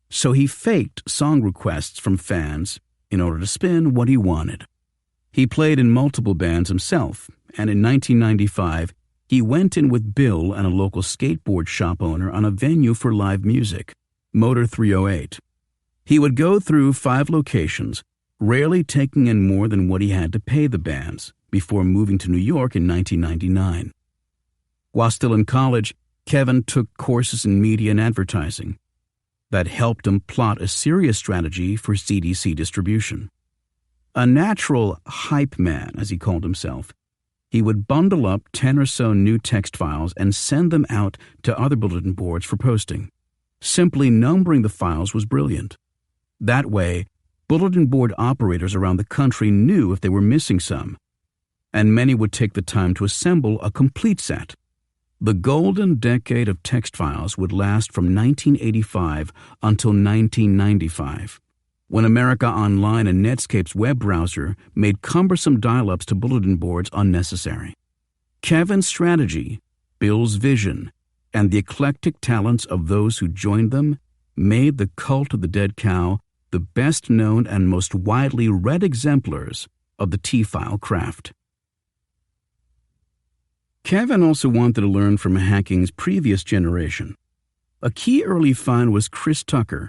So he faked song requests from fans in order to spin what he wanted. He played in multiple bands himself, and in 1995, he went in with Bill and a local skateboard shop owner on a venue for live music, Motor 308. He would go through 5 locations, rarely taking in more than what he had to pay the bands, before moving to New York in 1999. While still in college, Kevin took courses in media and advertising that helped him plot a serious strategy for CDC distribution. A natural hype man, as he called himself, he would bundle up 10 or so new text files and send them out to other bulletin boards for posting. Simply numbering the files was brilliant. That way, bulletin board operators around the country knew if they were missing some, and many would take the time to assemble a complete set. The golden decade of text files would last from 1985 until 1995, when America Online and Netscape's web browser made cumbersome dial-ups to bulletin boards unnecessary. Kevin's strategy, Bill's vision, and the eclectic talents of those who joined them made the Cult of the Dead Cow the best-known and most widely read exemplars of the T-file craft. Kevin also wanted to learn from hacking's previous generation. A key early find was Chris Tucker,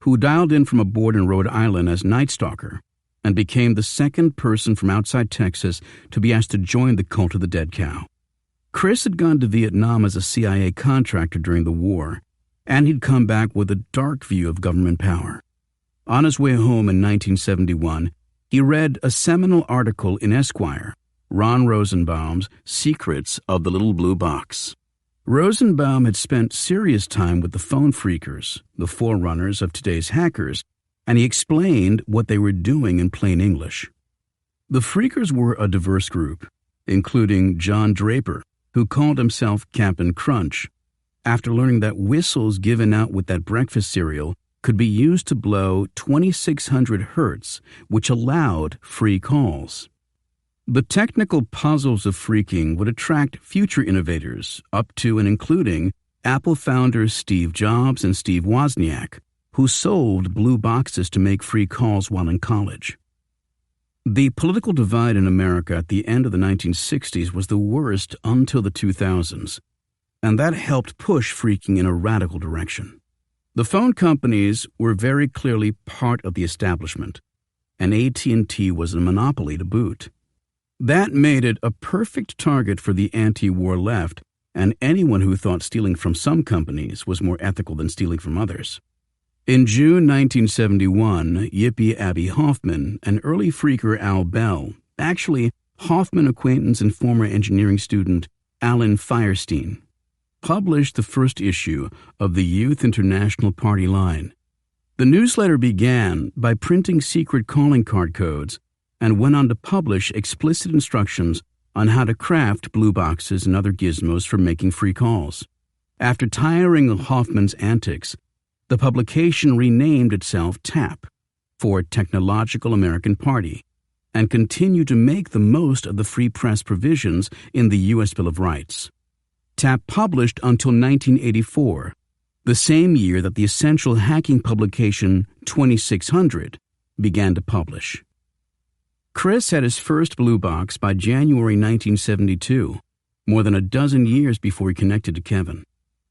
who dialed in from a board in Rhode Island as Night Stalker and became the second person from outside Texas to be asked to join the Cult of the Dead Cow. Chris had gone to Vietnam as a CIA contractor during the war, and he'd come back with a dark view of government power. On his way home in 1971, he read a seminal article in Esquire, Ron Rosenbaum's Secrets of the Little Blue Box. Rosenbaum had spent serious time with the phone phreakers, the forerunners of today's hackers, and he explained what they were doing in plain English. The phreakers were a diverse group, including John Draper, who called himself Captain Crunch, after learning that whistles given out with that breakfast cereal could be used to blow 2,600 hertz, which allowed free calls. The technical puzzles of phreaking would attract future innovators, up to and including Apple founders Steve Jobs and Steve Wozniak, who sold blue boxes to make free calls while in college. The political divide in America at the end of the 1960s was the worst until the 2000s, and that helped push phreaking in a radical direction. The phone companies were very clearly part of the establishment, and AT&T was a monopoly to boot. That made it a perfect target for the anti-war left and anyone who thought stealing from some companies was more ethical than stealing from others. In June 1971, Yippee Abby Hoffman and early phreaker Al Bell, actually Hoffman acquaintance and former engineering student Alan Firestein, published the first issue of the Youth International Party Line. The newsletter began by printing secret calling card codes and went on to publish explicit instructions on how to craft blue boxes and other gizmos for making free calls. After tiring of Hoffman's antics, the publication renamed itself TAP for Technological American Party and continued to make the most of the free press provisions in the U.S. Bill of Rights. TAP published until 1984, the same year that the essential hacking publication 2600 began to publish. Chris had his first blue box by January 1972, more than a dozen years before he connected to Kevin.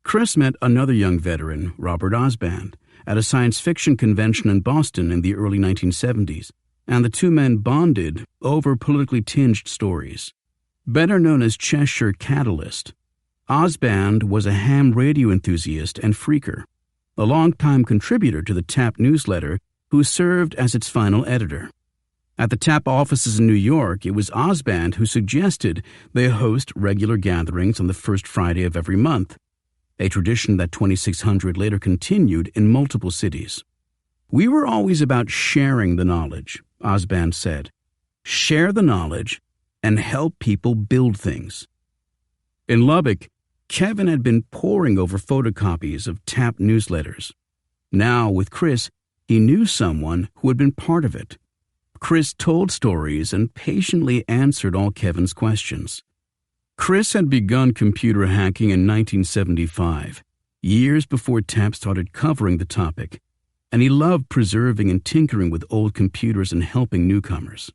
Chris met another young veteran, Robert Osband, at a science fiction convention in Boston in the early 1970s, and the two men bonded over politically tinged stories. Better known as Cheshire Catalyst, Osband was a ham radio enthusiast and phreaker, a longtime contributor to the TAP newsletter who served as its final editor. At the TAP offices in New York, it was Osband who suggested they host regular gatherings on the first Friday of every month, a tradition that 2600 later continued in multiple cities. "We were always about sharing the knowledge," Osband said. "Share the knowledge and help people build things." In Lubbock, Kevin had been poring over photocopies of TAP newsletters. Now, with Chris, he knew someone who had been part of it. Chris told stories and patiently answered all Kevin's questions. Chris had begun computer hacking in 1975, years before TAP started covering the topic, and he loved preserving and tinkering with old computers and helping newcomers.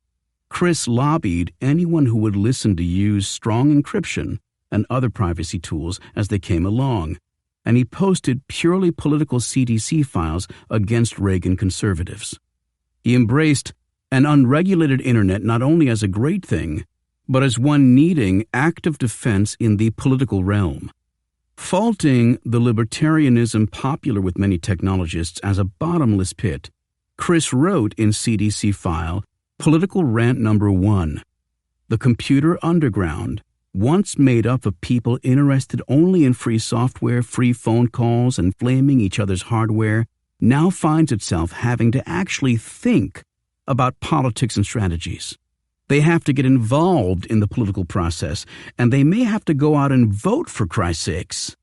Chris lobbied anyone who would listen to use strong encryption and other privacy tools as they came along, and he posted purely political CDC files against Reagan conservatives. He embraced an unregulated internet not only as a great thing, but as one needing active defense in the political realm. Faulting the libertarianism popular with many technologists as a bottomless pit, Chris wrote in CDC file Political Rant Number 1, "The computer underground, once made up of people interested only in free software, free phone calls, and flaming each other's hardware, now finds itself having to actually think about politics and strategies. They have to get involved in the political process, and they may have to go out and vote, for Christ's sakes."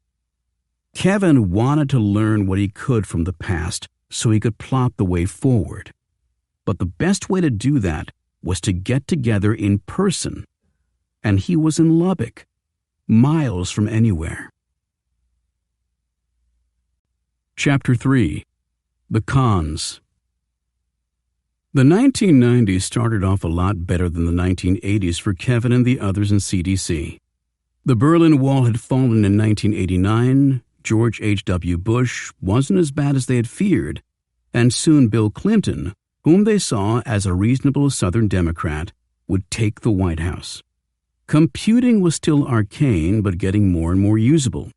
Kevin wanted to learn what he could from the past so he could plot the way forward. But the best way to do that was to get together in person, and he was in Lubbock, miles from anywhere. Chapter 3. The Cons. The 1990s started off a lot better than the 1980s for Kevin and the others in CDC. The Berlin Wall had fallen in 1989, George H.W. Bush wasn't as bad as they had feared, and soon Bill Clinton, whom they saw as a reasonable Southern Democrat, would take the White House. Computing was still arcane but getting more and more usable,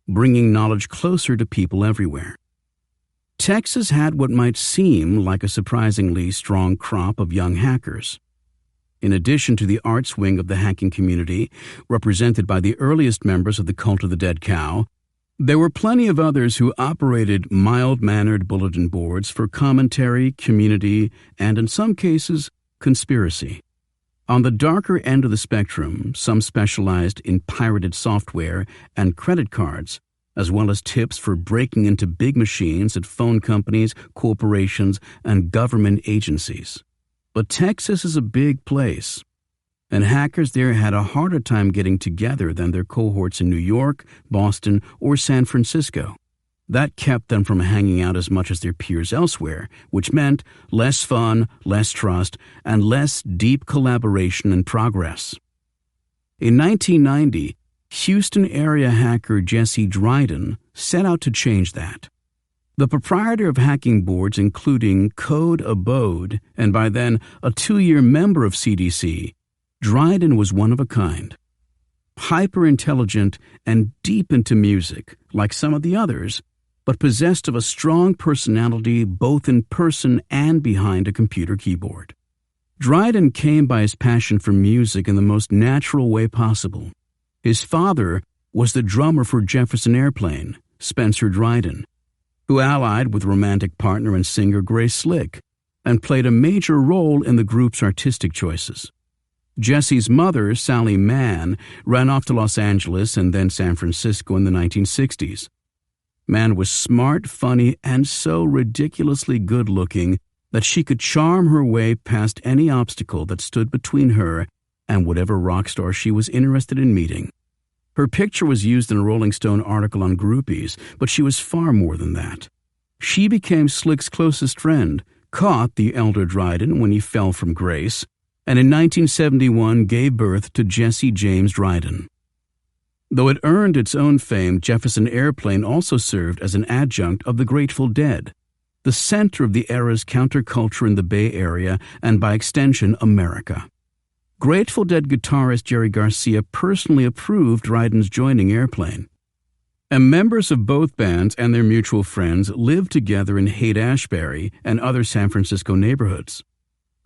bringing knowledge closer to people everywhere. Texas had what might seem like a surprisingly strong crop of young hackers. In addition to the arts wing of the hacking community, represented by the earliest members of the Cult of the Dead Cow, there were plenty of others who operated mild-mannered bulletin boards for commentary, community, and in some cases, conspiracy. On the darker end of the spectrum, some specialized in pirated software and credit cards, as well as tips for breaking into big machines at phone companies, corporations, and government agencies. But Texas is a big place, and hackers there had a harder time getting together than their cohorts in New York, Boston, or San Francisco. That kept them from hanging out as much as their peers elsewhere, which meant less fun, less trust, and less deep collaboration and progress. In 1990, Houston area hacker Jesse Dryden set out to change that. The proprietor of hacking boards including Code Abode, and by then a 2-year member of CDC, Dryden was one of a kind. Hyper-intelligent and deep into music, like some of the others, but possessed of a strong personality both in person and behind a computer keyboard. Dryden came by his passion for music in the most natural way possible. His father was the drummer for Jefferson Airplane, Spencer Dryden, who allied with romantic partner and singer Grace Slick and played a major role in the group's artistic choices. Jesse's mother, Sally Mann, ran off to Los Angeles and then San Francisco in the 1960s. Mann was smart, funny, and so ridiculously good-looking that she could charm her way past any obstacle that stood between her and whatever rock star she was interested in meeting. Her picture was used in a Rolling Stone article on groupies, but she was far more than that. She became Slick's closest friend, caught the elder Dryden when he fell from grace, and in 1971 gave birth to Jesse James Dryden. Though it earned its own fame, Jefferson Airplane also served as an adjunct of the Grateful Dead. the center of the era's counterculture in the Bay Area and, by extension, America. Grateful Dead guitarist Jerry Garcia personally approved Dryden's joining Airplane. And members of both bands and their mutual friends lived together in Haight-Ashbury and other San Francisco neighborhoods.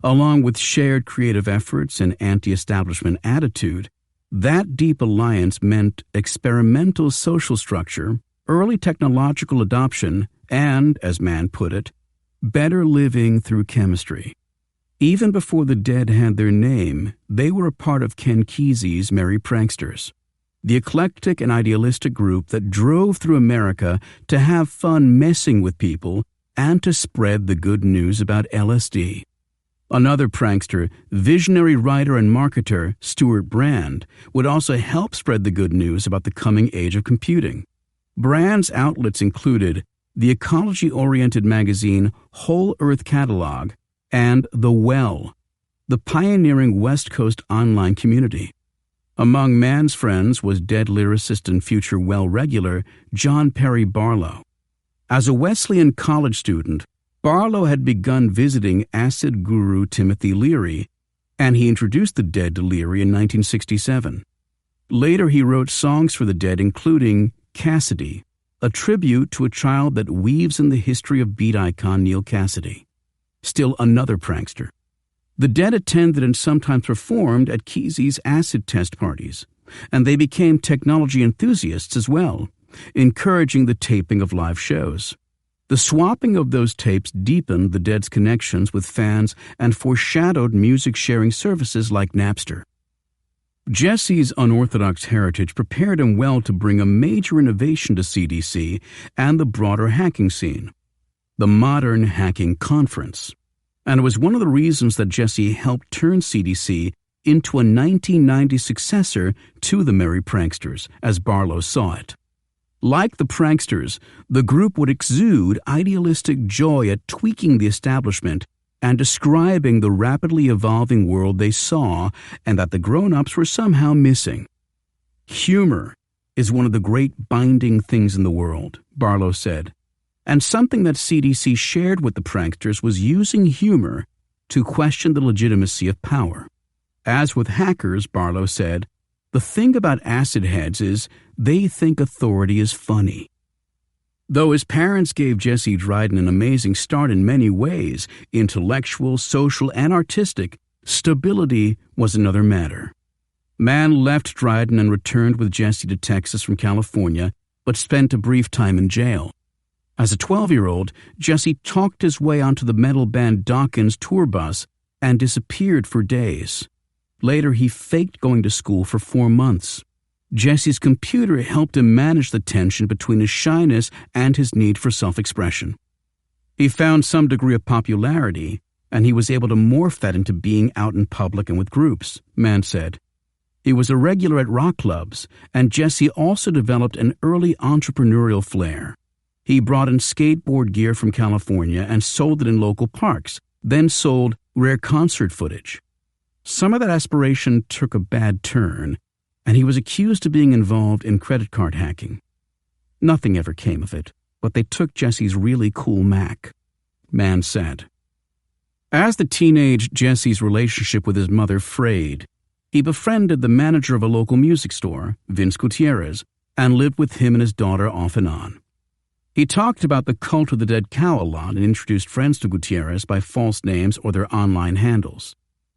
Along with shared creative efforts and anti-establishment attitude, that deep alliance meant experimental social structure, early technological adoption, and, as Mann put it, better living through chemistry. Even before the Dead had their name, they were a part of Ken Kesey's Merry Pranksters, the eclectic and idealistic group that drove through America to have fun messing with people and to spread the good news about LSD. Another prankster, visionary writer and marketer Stuart Brand, would also help spread the good news about the coming age of computing. Brand's outlets included the ecology-oriented magazine Whole Earth Catalog and The Well, the pioneering West Coast online community. Among Mann's friends was Dead lyricist and future Well regular John Perry Barlow. As a Wesleyan college student, Barlow had begun visiting acid guru Timothy Leary, and he introduced the Dead to Leary in 1967. Later he wrote songs for the Dead, including Cassidy, a tribute to a child that weaves in the history of beat icon Neil Cassidy. Still another prankster. The Dead attended and sometimes performed at Kesey's acid test parties, and they became technology enthusiasts as well, encouraging the taping of live shows. The swapping of those tapes deepened the Dead's connections with fans and foreshadowed music-sharing services like Napster. Jesse's unorthodox heritage prepared him well to bring a major innovation to CDC and the broader hacking scene, the Modern Hacking Conference. And it was one of the reasons that Jesse helped turn CDC into a 1990 successor to the Merry Pranksters, as Barlow saw it. Like the pranksters, the group would exude idealistic joy at tweaking the establishment and describing the rapidly evolving world they saw and that the grown-ups were somehow missing. Humor is one of the great binding things in the world, Barlow said, and something that CDC shared with the pranksters was using humor to question the legitimacy of power. As with hackers, Barlow said, the thing about acid heads is they think authority is funny. Though his parents gave Jesse Dryden an amazing start in many ways, intellectual, social, and artistic, stability was another matter. Mann left Dryden and returned with Jesse to Texas from California, but spent a brief time in jail. As a 12-year-old, Jesse talked his way onto the metal band Dawkins tour bus and disappeared for days. Later, he faked going to school for 4 months. Jesse's computer helped him manage the tension between his shyness and his need for self-expression. He found some degree of popularity, and he was able to morph that into being out in public and with groups, Mann said. He was a regular at rock clubs, and Jesse also developed an early entrepreneurial flair. He brought in skateboard gear from California and sold it in local parks, then sold rare concert footage. Some of that aspiration took a bad turn, and he was accused of being involved in credit card hacking. Nothing ever came of it, but they took Jesse's really cool Mac, Mann said. As the teenage Jesse's relationship with his mother frayed, he befriended the manager of a local music store, Vince Gutierrez, and lived with him and his daughter off and on. He talked about the cult of the dead cow a lot and introduced friends to Gutierrez by false names or their online handles.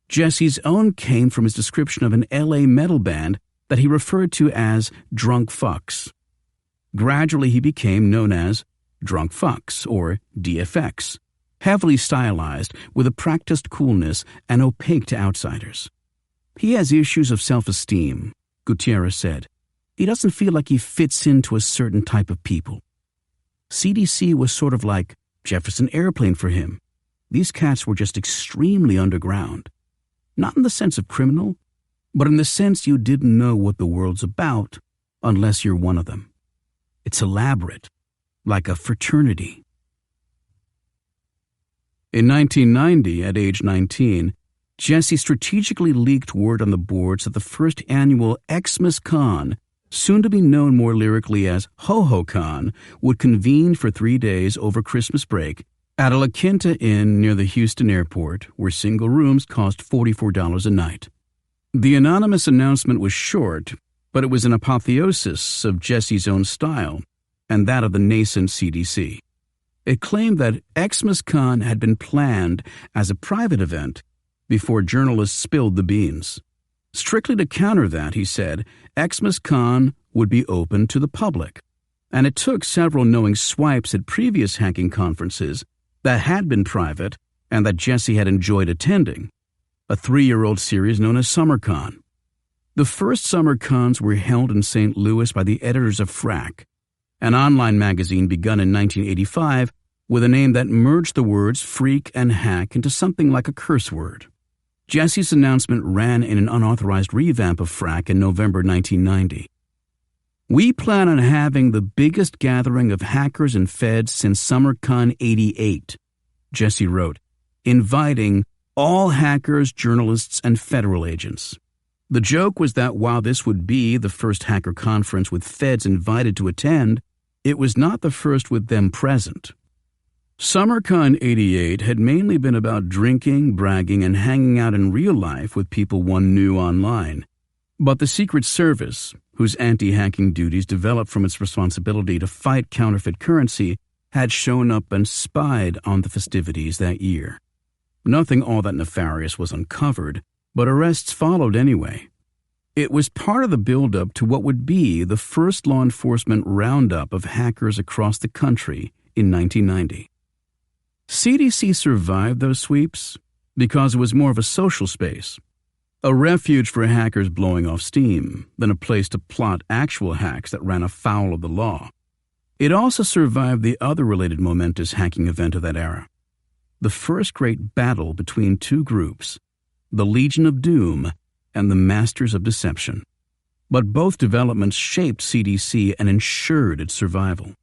Jesse's own came from his description of an LA metal band that he referred to as Drunk Fucks. Gradually he became known as Drunk Fucks, or DFX, heavily stylized with a practiced coolness and opaque to outsiders. He has issues of self-esteem, Gutierrez said. He doesn't feel like he fits into a certain type of people. CDC was sort of like Jefferson Airplane for him. These cats were just extremely underground. Not in the sense of criminal, but in the sense you didn't know what the world's about unless you're one of them. It's elaborate, like a fraternity. In 1990, at age 19, Jesse strategically leaked word on the boards that the first annual Xmas Con, soon to be known more lyrically as Ho Ho Con, would convene for 3 days over Christmas break at a La Quinta Inn near the Houston airport, where single rooms cost $44 a night. The anonymous announcement was short, but it was an apotheosis of Jesse's own style and that of the nascent CDC. It claimed that Xmas-Con had been planned as a private event before journalists spilled the beans. Strictly to counter that, he said, Xmas-Con would be open to the public. And it took several knowing swipes at previous hacking conferences that had been private and that Jesse had enjoyed attending, a 3-year-old series known as SummerCon. The first SummerCons were held in St. Louis by the editors of Frack, an online magazine begun in 1985 with a name that merged the words freak and hack into something like a curse word. Jesse's announcement ran in an unauthorized revamp of Frack in November 1990. We plan on having the biggest gathering of hackers and feds since SummerCon 88, Jesse wrote, inviting all hackers, journalists, and federal agents. The joke was that while this would be the first hacker conference with feds invited to attend, it was not the first with them present. SummerCon 88 had mainly been about drinking, bragging, and hanging out in real life with people one knew online. But the Secret Service, whose anti-hacking duties developed from its responsibility to fight counterfeit currency, had shown up and spied on the festivities that year. Nothing all that nefarious was uncovered, but arrests followed anyway. It was part of the build-up to what would be the first law enforcement roundup of hackers across the country in 1990. CDC survived those sweeps because it was more of a social space, a refuge for hackers blowing off steam than a place to plot actual hacks that ran afoul of the law. It also survived the other related momentous hacking event of that era, the first great battle between two groups, the Legion of Doom and the Masters of Deception. But both developments shaped CDC and ensured its survival.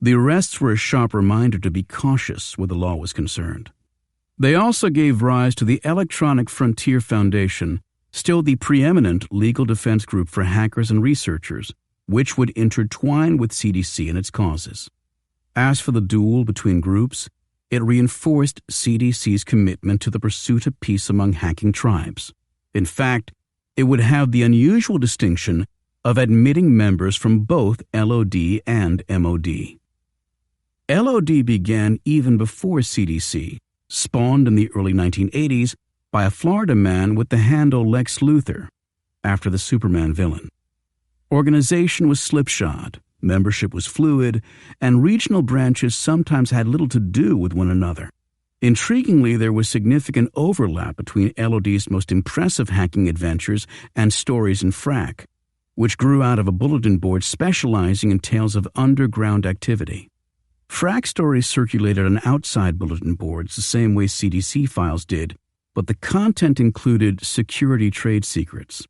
The arrests were a sharp reminder to be cautious where the law was concerned. They also gave rise to the Electronic Frontier Foundation, still the preeminent legal defense group for hackers and researchers, which would intertwine with CDC and its causes. As for the duel between groups, it reinforced CDC's commitment to the pursuit of peace among hacking tribes. In fact, it would have the unusual distinction of admitting members from both LOD and MOD. LOD began even before CDC, spawned in the early 1980s by a Florida man with the handle Lex Luthor, after the Superman villain. Organization was slipshod, membership was fluid, and regional branches sometimes had little to do with one another. Intriguingly, there was significant overlap between LOD's most impressive hacking adventures and stories in Frack, which grew out of a bulletin board specializing in tales of underground activity. Frack stories circulated on outside bulletin boards the same way CDC files did, but the content included security trade secrets.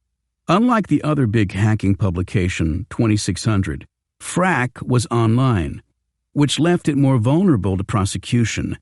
Unlike the other big hacking publication, 2600, Frack was online, which left it more vulnerable to prosecution